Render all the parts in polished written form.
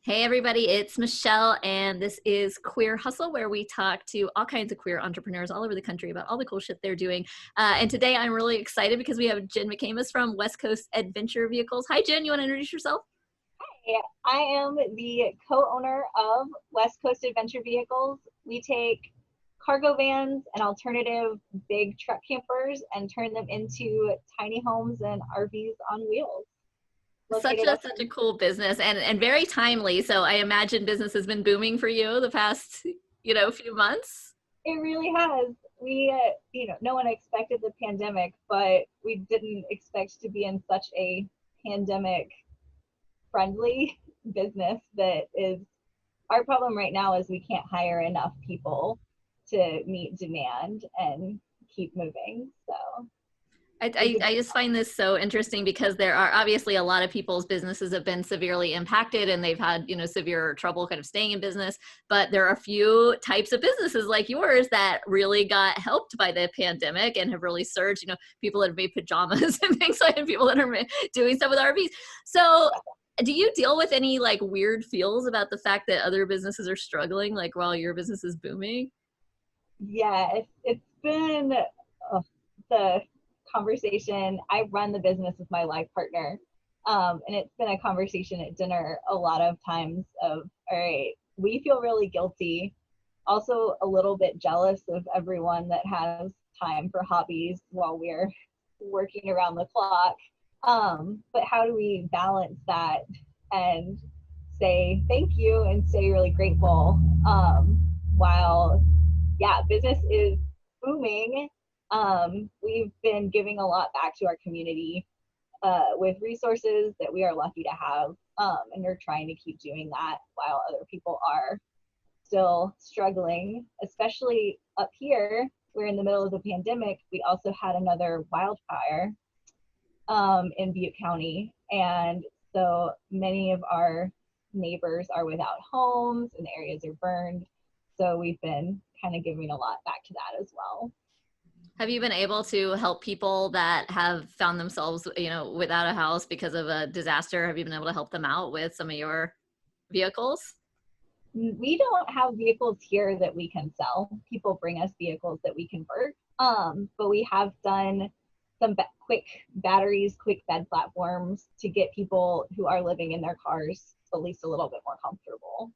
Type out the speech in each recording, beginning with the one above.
Hey everybody, it's Michelle, and this is Queer Hustle, where we talk to all kinds of queer entrepreneurs all over the country about all the cool shit they're doing. And today I'm really excited because we have Jenn McAmis from West Coast Adventure Vehicles. Hi Jenn, you want to introduce yourself? I am the co-owner of West Coast Adventure Vehicles. We take cargo vans and alternative big truck campers and turn them into tiny homes and RVs on wheels. Such Located a up such a in, cool business and very timely. So I imagine business has been booming for you the past, few months. it really has. No one expected the pandemic, but we didn't expect to be in such a pandemic friendly business that is our problem right now is we can't hire enough people to meet demand and keep moving. So I, it's I, I just find this so interesting because there are obviously a lot of people's businesses have been severely impacted and they've had, severe trouble kind of staying in business. But there are a few types of businesses like yours that really got helped by the pandemic and have really surged. People that have made pajamas and things like that, and people that are doing stuff with RVs. So do you deal with any like weird feels about the fact that other businesses are struggling, like while your business is booming? yeah, it's been the conversation. I run the business with my life partner. And it's been a conversation at dinner a lot of times of, all right, we feel really guilty, also a little bit jealous of everyone that has time for hobbies while we're working around the clock. But how do we balance that and say thank you and stay really grateful while, yeah, business is booming. We've been giving a lot back to our community with resources that we are lucky to have. And we're trying to keep doing that while other people are still struggling, especially up here. We're in the middle of the pandemic. We also had another wildfire in Butte County. And so many of our neighbors are without homes and areas are burned. So we've been kind of giving a lot back to that as well. Have you been able to help people that have found themselves, without a house because of a disaster? Have you been able to help them out with some of your vehicles? We don't have vehicles here that we can sell. People bring us vehicles that we convert. But we have done some quick batteries, quick bed platforms to get people who are living in their cars at least a little bit more comfortable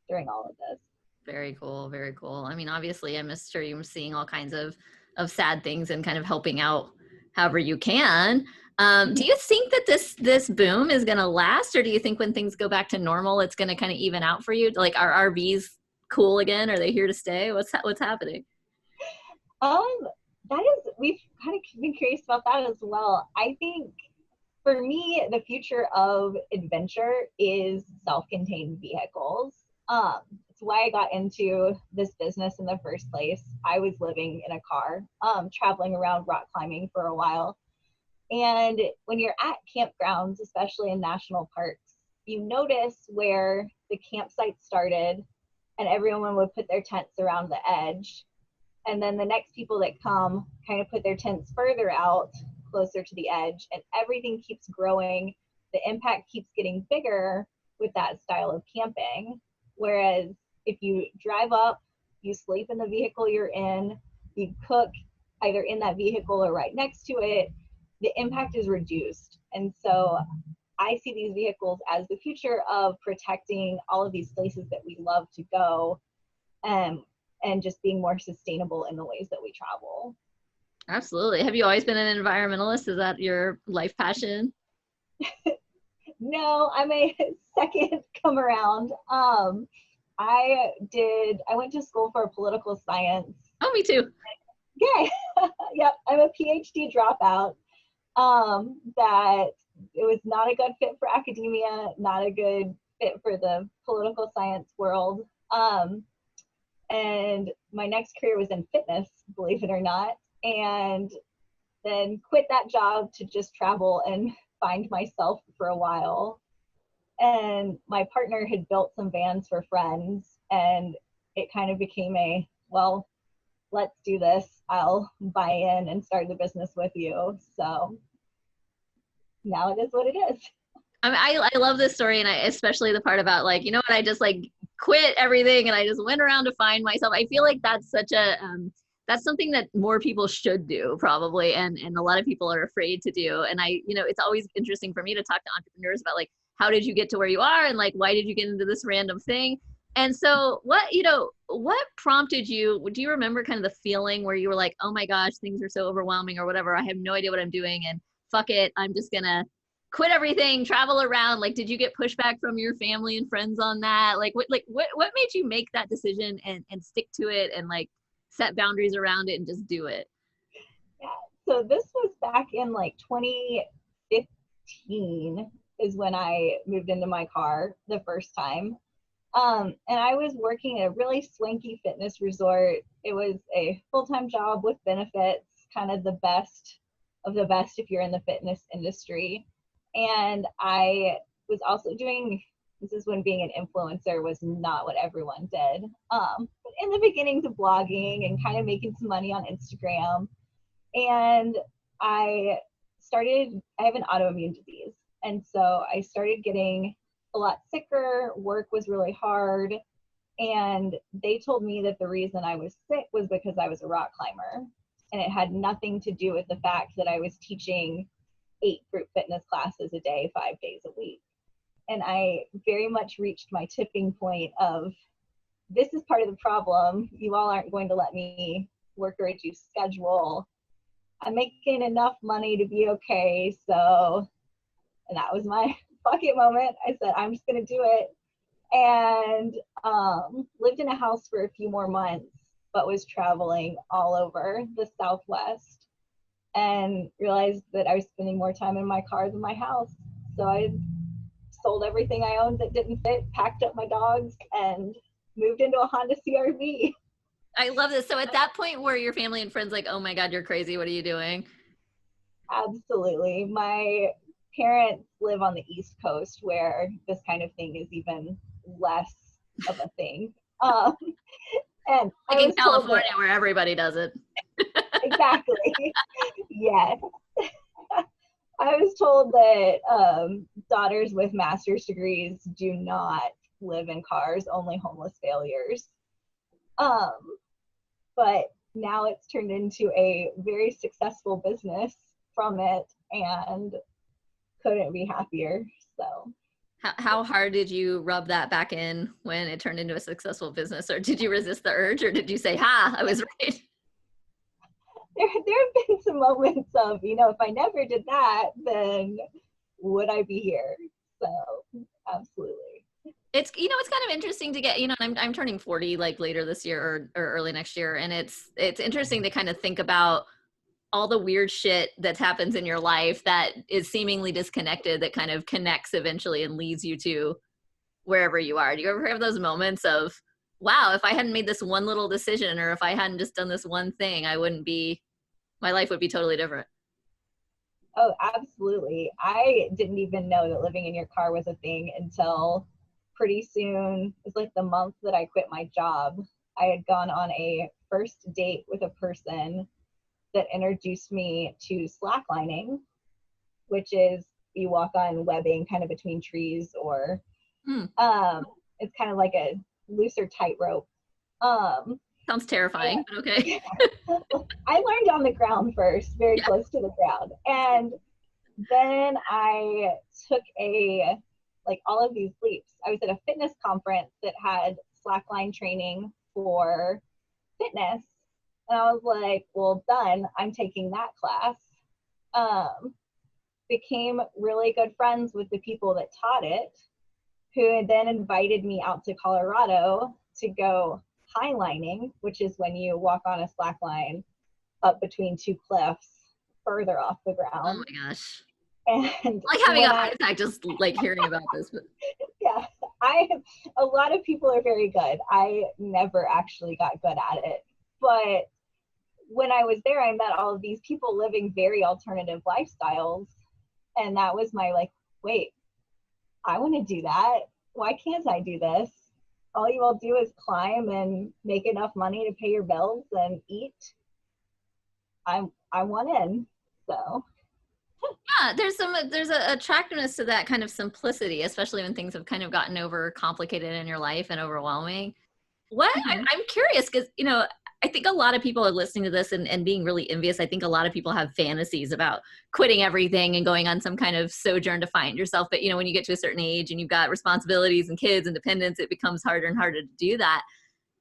during all of this. Very cool. Very cool. I mean, obviously, I'm sure you're seeing all kinds of sad things and kind of helping out however you can. Do you think that this boom is going to last, or do you think when things go back to normal, it's going to kind of even out for you? Like, are RVs cool again? Are they here to stay? What's happening? Um, that is, we've kind of been curious about that as well. I think for me, the future of adventure is self-contained vehicles. It's why I got into this business in the first place. I was living in a car, traveling around rock climbing for a while. And when you're at campgrounds, especially in national parks, you notice where the campsite started and everyone would put their tents around the edge. And then the next people that come kind of put their tents further out, closer to the edge, and everything keeps growing. The impact keeps getting bigger with that style of camping. Whereas if you drive up, you sleep in the vehicle you're in, you cook either in that vehicle or right next to it, the impact is reduced. And so I see these vehicles as the future of protecting all of these places that we love to go, um, and just being more sustainable in the ways that we travel. Absolutely. Have you always been an environmentalist? Is that your life passion? No, I'm a second come around. I went to school for political science. Oh, me too. Yay. Yep, I'm a PhD dropout. That it was not a good fit for academia, not a good fit for the political science world. And my next career was in fitness, believe it or not. And then quit that job to just travel and find myself for a while. And my partner had built some vans for friends, and it kind of became a, well, let's do this. I'll buy in and start the business with you. So now it is what it is. I love this story, and especially the part about like, you know what, I just like quit everything and I just went around to find myself. I feel like that's such a that's something that more people should do probably, and a lot of people are afraid to do. And it's always interesting for me to talk to entrepreneurs about like, how did you get to where you are, and like, why did you get into this random thing? And so what prompted you? Do you remember kind of the feeling where you were like, oh my gosh, things are so overwhelming or whatever, I have no idea what I'm doing, and fuck it, I'm just gonna quit everything, travel around? Like, did you get pushback from your family and friends on that? What made you make that decision and stick to it and like set boundaries around it and just do it? Yeah. So this was back in like 2015 is when I moved into my car the first time. And I was working at a really swanky fitness resort. It was a full-time job with benefits, kind of the best of the best if you're in the fitness industry. And I was also doing, this is when being an influencer was not what everyone did. In the beginnings of blogging and kind of making some money on Instagram. And I have an autoimmune disease. And so I started getting a lot sicker. Work was really hard. And they told me that the reason I was sick was because I was a rock climber. And it had nothing to do with the fact that I was teaching 8 group fitness classes a day, 5 days a week. And I very much reached my tipping point of, this is part of the problem. You all aren't going to let me work a reduced schedule. I'm making enough money to be okay. So, and that was my bucket moment. I said, I'm just going to do it. And lived in a house for a few more months, but was traveling all over the Southwest, and realized that I was spending more time in my car than my house. So I sold everything I owned that didn't fit, packed up my dogs, and moved into a Honda CRV. I love this. So at that point, were your family and friends like, oh my God, you're crazy, what are you doing? Absolutely. My parents live on the East Coast, where this kind of thing is even less of a thing. And Like I in was told California that, where everybody does it. exactly. Yes. I was told that daughters with master's degrees do not live in cars, only homeless failures. Um, but now it's turned into a very successful business from it, and couldn't be happier. So How hard did you rub that back in when it turned into a successful business? Or did you resist the urge, or did you say, ha, I was right? there have been some moments of, if I never did that, then would I be here? So absolutely. It's kind of interesting to get, I'm turning 40 like later this year or early next year. And it's interesting to kind of think about all the weird shit that happens in your life that is seemingly disconnected, that kind of connects eventually and leads you to wherever you are. Do you ever have those moments of, wow, if I hadn't made this one little decision, or if I hadn't just done this one thing, my life would be totally different? Oh, absolutely. I didn't even know that living in your car was a thing until pretty soon. It was like the month that I quit my job. I had gone on a first date with a person that introduced me to slacklining, which is you walk on webbing kind of between trees, or it's kind of like a looser tightrope. Sounds terrifying, but okay. I learned on the ground first, very Yeah. close to the ground. And then I took all of these leaps. I was at a fitness conference that had slackline training for fitness. And I was like, well, done. I'm taking that class. Became really good friends with the people that taught it, who then invited me out to Colorado to go highlining, which is when you walk on a slack line up between 2 cliffs further off the Oh ground. my gosh. And Like having a heart attack just like hearing about this. But yeah, a lot of people are very good. I never actually got good at it. But when I was there, I met all of these people living very alternative lifestyles. And that was my wait, I want to do that. Why can't I do this? All you all do is climb and make enough money to pay your bills and eat. I want in. So Yeah, there's a attractiveness to that kind of simplicity, especially when things have kind of gotten over complicated in your life and overwhelming. Mhm. I'm curious because, I think a lot of people are listening to this and being really envious. I think a lot of people have fantasies about quitting everything and going on some kind of sojourn to find yourself. But, when you get to a certain age and you've got responsibilities and kids and dependents, it becomes harder and harder to do that.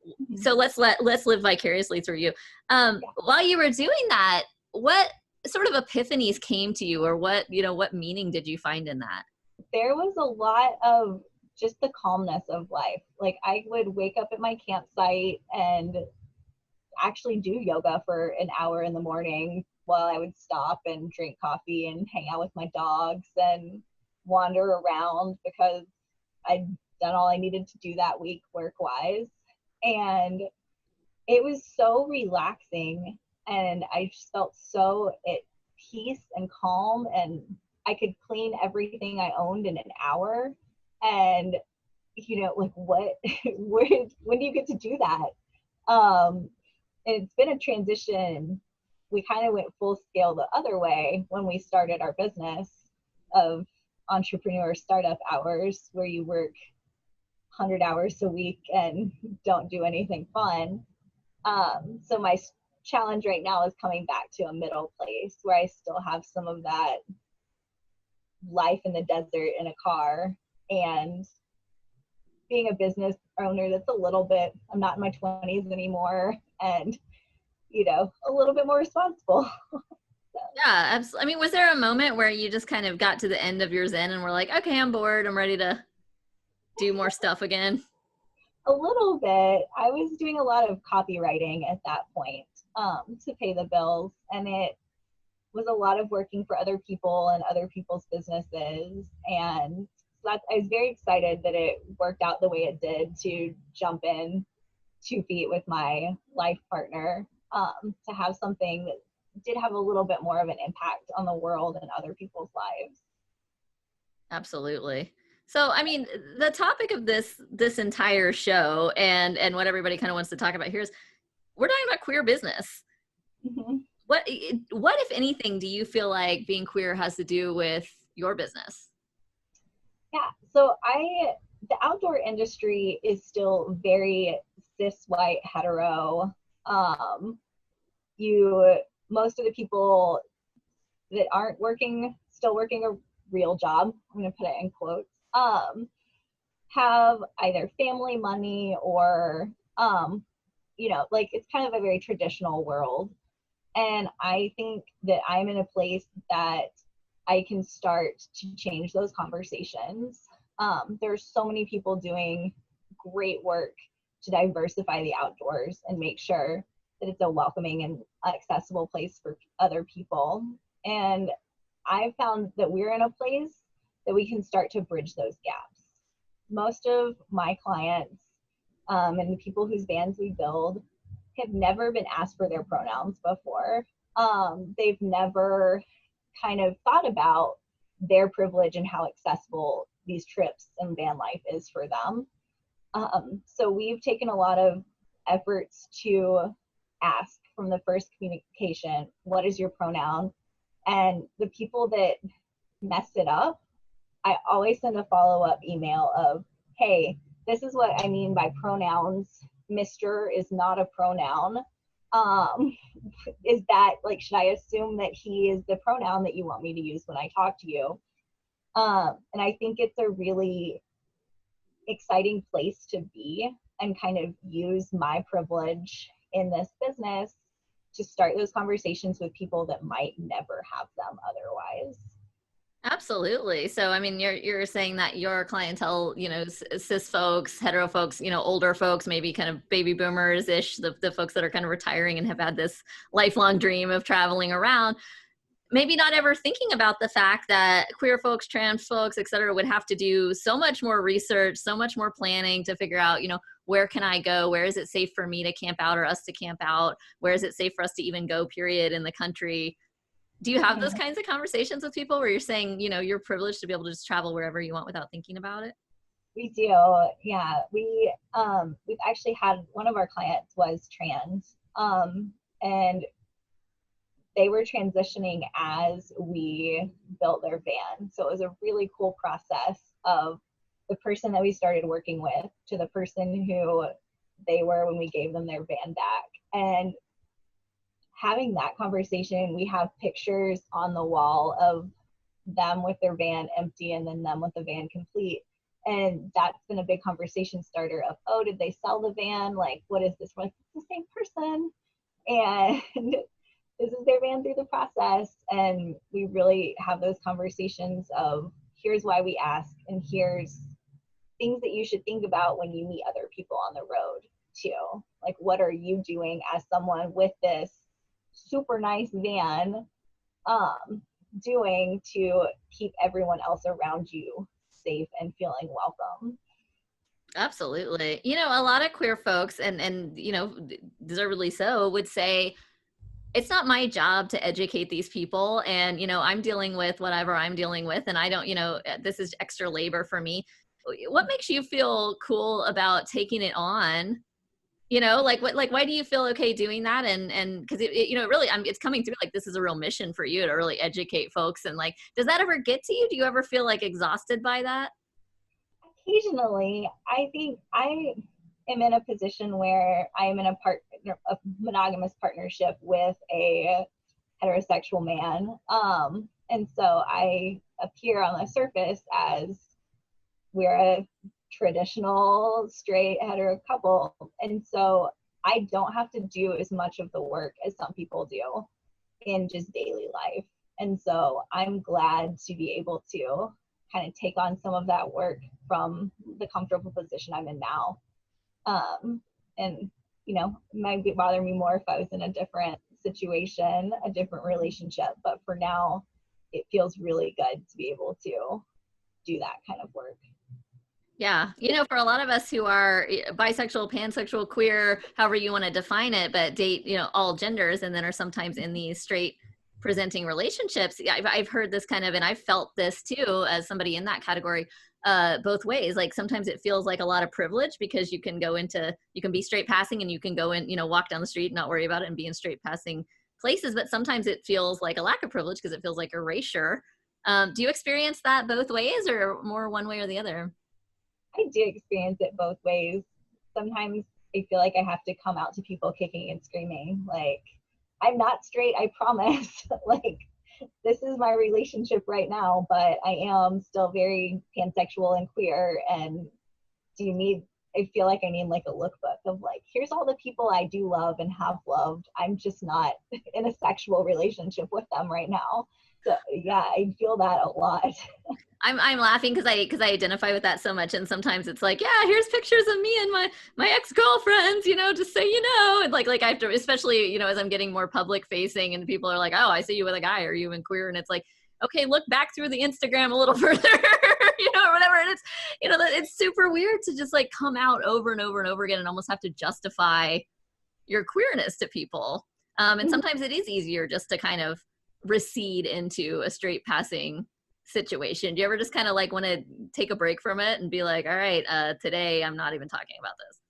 Mhm. So let's live vicariously through you. Yeah. While you were doing that, what sort of epiphanies came to you, or what meaning did you find in that? There was a lot of just the calmness of life. Like I would wake up at my campsite and actually do yoga for an hour in the morning while I would stop and drink coffee and hang out with my dogs and wander around because I'd done all I needed to do that week work wise. And it was so relaxing and I just felt so at peace and calm, and I could clean everything I owned in an hour. And like what when do you get to do that? It's been a transition. We kind of went full scale the other way when we started our business of entrepreneur startup hours, where you work 100 hours a week and don't do anything fun. So my challenge right now is coming back to a middle place where I still have some of that life in the desert in a car, and being a business owner that's a little bit, I'm not in my 20s anymore, and a little bit more responsible. Yeah, absolutely. I mean, was there a moment where you just kind of got to the end of your zen and were like, okay, I'm bored, I'm ready to do more stuff again? A little bit. I was doing a lot of copywriting at that point, to pay the bills, and it was a lot of working for other people and other people's businesses. And so I was very excited that it worked out the way it did to jump in 2 feet with my life partner, to have something that did have a little bit more of an impact on the world and other people's lives. Absolutely. So, I mean, the topic of this entire show and what everybody kind of wants to talk about here is we're talking about queer business. Mhm. What if anything do you feel like being queer has to do with your business? Yeah, so the outdoor industry is still very cis white hetero. Um, you Most of the people that aren't still working a real job, I'm going to put it in quotes, have either family money or, like it's kind of a very traditional world. And I think that I'm in a place that I can start to change those conversations. There's so many people doing great work to diversify the outdoors and make sure that it's a welcoming and accessible place for other people. And I've found that we're in a place that we can start to bridge those gaps. Most of my clients, and the people whose bands we build, have never been asked for their pronouns before. They've never kind of thought about their privilege and how accessible these trips and van life is for them. So we've taken a lot of efforts to ask from the first communication, what is your pronoun? And the people that mess it up, I always send a follow-up email of, hey, this is what I mean by pronouns. Mr. is not a pronoun. Um, is that like, should I assume that he is the pronoun that you want me to use when I talk to you? And I think it's a really exciting place to be and kind of use my privilege in this business to start those conversations with people that might never have them otherwise. Absolutely. So, I mean, you're saying that your clientele, cis folks, hetero folks, older folks, maybe kind of baby boomers ish, the folks that are kind of retiring and have had this lifelong dream of traveling around, maybe not ever thinking about the fact that queer folks, trans folks, et cetera, would have to do so much more research, so much more planning to figure out, where can I go? Where is it safe for me to camp out or us to camp out? Where is it safe for us to even go, period, in the country? Do you have those Mhm. kinds of conversations with people where you're saying, you're privileged to be able to just travel wherever you want without thinking about it? We do, yeah. We've actually had one of our clients was trans, and they were transitioning as we built their van. So it was a really cool process of the person that we started working with to the person who they were when we gave them their van back. And having that conversation, we have pictures on the wall of them with their van empty and then them with the van complete. And that's been a big conversation starter of, oh, did they sell the van? Like, what is this? We're like, it's the same person. And this is their van through the process. And we really have those conversations of, here's why we ask, and here's things that you should think about when you meet other people on the road too. Like, what are you doing as someone with this super nice van doing to keep everyone else around you safe and feeling welcome? Absolutely. You know, a lot of queer folks, and you know, deservedly so, would say, it's not my job to educate these people, and you know, I'm dealing with whatever I'm dealing with, and I don't, you know, this is extra labor for me. What makes you feel cool about taking it on? You know, like what, like why do you feel okay doing that? And because you know, really, it's coming through like this is a real mission for you to really educate folks. And like, does that ever get to you? Do you ever feel like exhausted by that? Occasionally, I think I am in a position where I am in a monogamous partnership with a heterosexual man. And so I appear on the surface as we're a traditional straight hetero couple. And so I don't have to do as much of the work as some people do in just daily life. And so I'm glad to be able to kind of take on some of that work from the comfortable position I'm in now. And, you know, it might bother me more if I was in a different situation, a different relationship. But for now, it feels really good to be able to do that kind of work. Yeah. You know, for a lot of us who are bisexual, pansexual, queer, however you want to define it, but date, you know, all genders and then are sometimes in these straight presenting relationships. Yeah, I've heard this kind of, and I've felt this too, as somebody in that category, both ways. Like sometimes it feels like a lot of privilege because you can be straight passing and you can go in, you know, walk down the street and not worry about it and be in straight passing places. But sometimes it feels like a lack of privilege because it feels like erasure. Do you experience that both ways or more one way or the other? I do experience it both ways. Sometimes I feel like I have to come out to people kicking and screaming, like, I'm not straight, I promise. Like, this is my relationship right now, but I am still very pansexual and queer. And I feel like I need like a lookbook of like, here's all the people I do love and have loved. I'm just not in a sexual relationship with them right now. So yeah, I feel that a lot. I'm laughing because I identify with that so much, and sometimes it's like, yeah, here's pictures of me and my ex-girlfriends, you know, just so you know, and like I have to, especially, you know, as I'm getting more public facing, and people are like, oh, I see you with a guy, are you in queer? And it's like, okay, look back through the Instagram a little further, you know, or whatever. And it's, you know, it's super weird to just like come out over and over and over again and almost have to justify your queerness to people. And sometimes it is easier just to kind of recede into a straight passing situation. Do you ever just kind of like want to take a break from it and be like, all right, today I'm not even talking about this?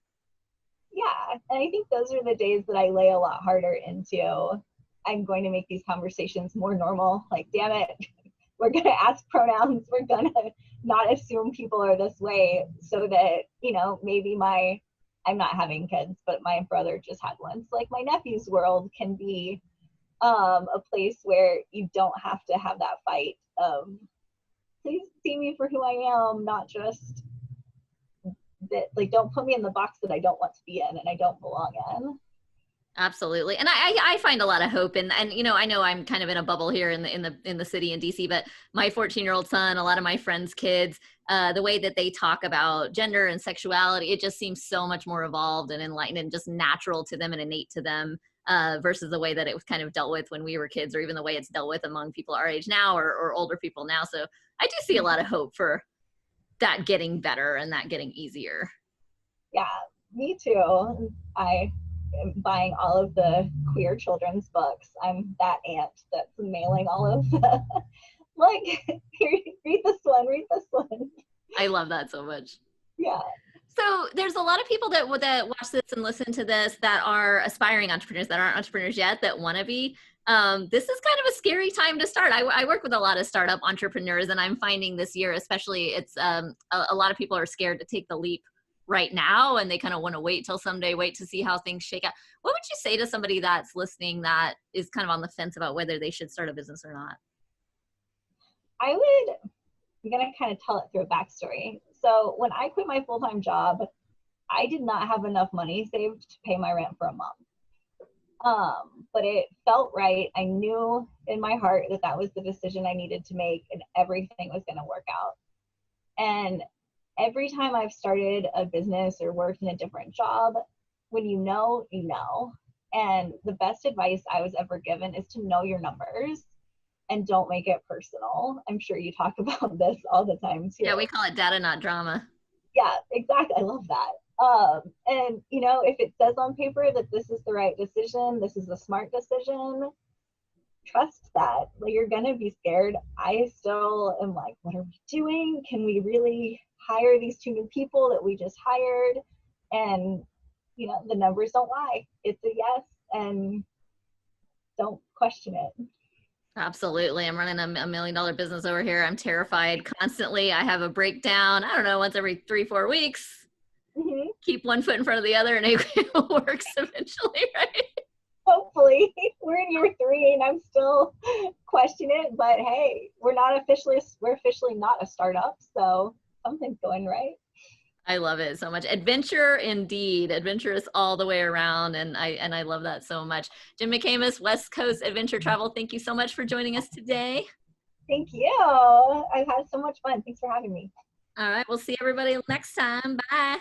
Yeah, and I think those are the days that I lay a lot harder into, I'm going to make these conversations more normal. Like, damn it, we're going to ask pronouns. We're going to not assume people are this way so that, you know, maybe I'm not having kids, but my brother just had one. So like my nephew's world can be a place where you don't have to have that fight of, please see me for who I am, not just that, like, don't put me in the box that I don't want to be in and I don't belong in. Absolutely. And I find a lot of hope, and you know, I know I'm kind of in a bubble here in the city in DC, but my 14-year-old son, a lot of my friends' kids, the way that they talk about gender and sexuality, it just seems so much more evolved and enlightened and just natural to them and innate to them, versus the way that it was kind of dealt with when we were kids, or even the way it's dealt with among people our age now, or older people now. So I do see a lot of hope for that getting better and that getting easier. Yeah, me too. I am buying all of the queer children's books. I'm that aunt that's mailing all of the, like, here, read this one, read this one. I love that so much. Yeah. So there's a lot of people that watch this and listen to this that are aspiring entrepreneurs, that aren't entrepreneurs yet, that want to be. This is kind of a scary time to start. I work with a lot of startup entrepreneurs, and I'm finding this year, especially, it's a lot of people are scared to take the leap right now, and they kind of want to wait till someday, wait to see how things shake out. What would you say to somebody that's listening that is kind of on the fence about whether they should start a business or not? I'm going to kind of tell it through a backstory. So when I quit my full-time job, I did not have enough money saved to pay my rent for a month. But it felt right. I knew in my heart that that was the decision I needed to make, and everything was going to work out. And every time I've started a business or worked in a different job, when you know, you know. And the best advice I was ever given is to know your numbers and don't make it personal. I'm sure you talk about this all the time too. Yeah, we call it data, not drama. Yeah, exactly. I love that. And you know, if it says on paper that this is the right decision, this is a smart decision, trust that. Like, you're gonna be scared. I still am like, what are we doing? Can we really hire these 2 new people that we just hired? And you know, the numbers don't lie. It's a yes, and don't question it. Absolutely. I'm running $1 million business over here. I'm terrified constantly. I have a breakdown, I don't know, once every 3-4 weeks. Mm-hmm. Keep one foot in front of the other, and it works eventually, right? Hopefully. We're in year 3 and I'm still questioning it, but hey, we're officially not a startup, so something's going right. I love it so much. Adventure indeed. Adventurous all the way around. And I love that so much. Jenn McAmis, West Coast Adventure Travel, thank you so much for joining us today. Thank you. I've had so much fun. Thanks for having me. All right. We'll see everybody next time. Bye.